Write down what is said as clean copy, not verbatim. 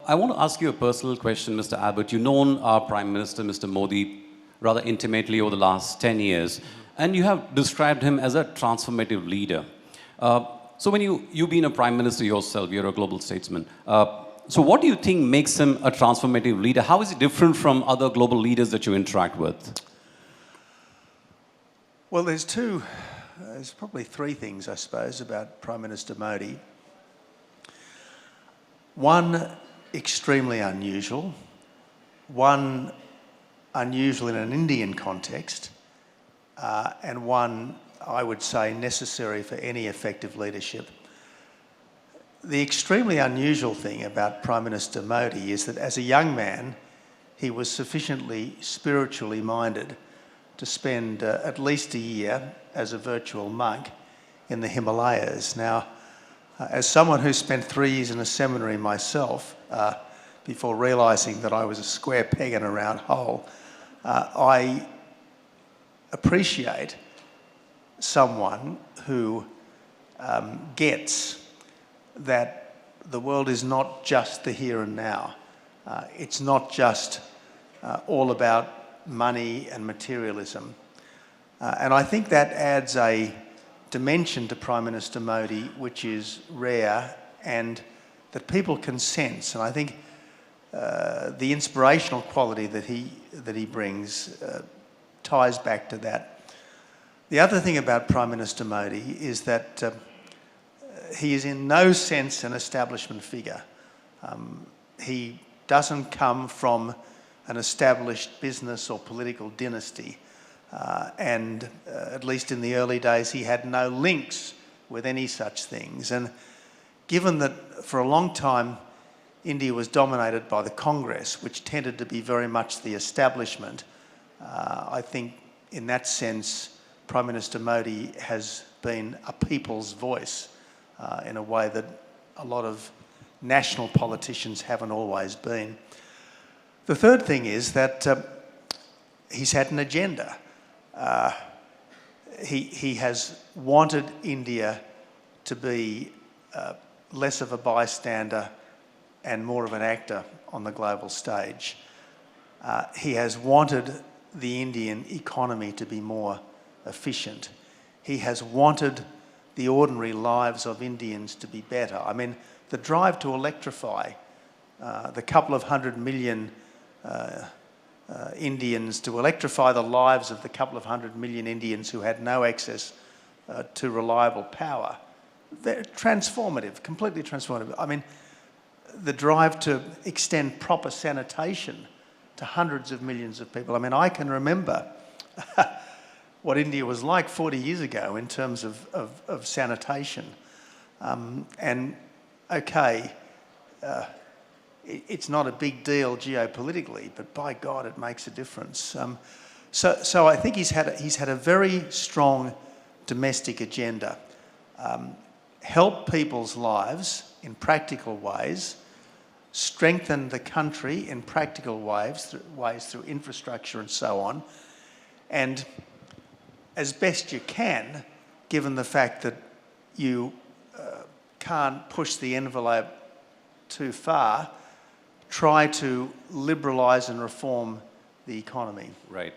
I want to ask you a personal question, Mr. Abbott. You've known our Prime Minister, Mr. Modi, rather intimately over the last 10 years, and you have described him as a transformative leader. So when you've been a Prime Minister yourself, you're a global statesman. So what do you think makes him a transformative leader? How is he different from other global leaders that you interact with? Well, there's probably three things, I suppose, about Prime Minister Modi. One, extremely unusual. One, unusual in an Indian context. And one, I would say, necessary for any effective leadership. The extremely unusual thing about Prime Minister Modi is that as a young man, he was sufficiently spiritually minded to spend at least a year as a virtual monk in the Himalayas. Now, as someone who spent 3 years in a seminary myself, before realising that I was a square peg in a round hole, I appreciate someone who gets that the world is not just the here and now. It's not just all about money and materialism. And I think that adds a dimension to Prime Minister Modi which is rare and that people can sense. And I think the inspirational quality that he brings ties back to that. The other thing about Prime Minister Modi is that he is in no sense an establishment figure. He doesn't come from an established business or political dynasty. And at least in the early days, he had no links with any such things. And given that for a long time, India was dominated by the Congress, which tended to be very much the establishment, I think in that sense, Prime Minister Modi has been a people's voice in a way that a lot of national politicians haven't always been. The third thing is that he's had an agenda. He has wanted India to be less of a bystander and more of an actor on the global stage. He has wanted the Indian economy to be more efficient. He has wanted the ordinary lives of Indians to be better. I mean, the drive to electrify the couple of 100 million Indians, to electrify the lives of the couple of 100 million Indians who had no access to reliable power. They're transformative, completely transformative. I mean, the drive to extend proper sanitation to hundreds of millions of people. I mean, I can remember what India was like 40 years ago in terms of sanitation. And okay, it's not a big deal geopolitically, but by God, it makes a difference. So I think he's had a very strong domestic agenda. Help people's lives in practical ways, strengthen the country in practical ways through infrastructure and so on, and as best you can, given the fact that you can't push the envelope too far, try to liberalise and reform the economy. Right.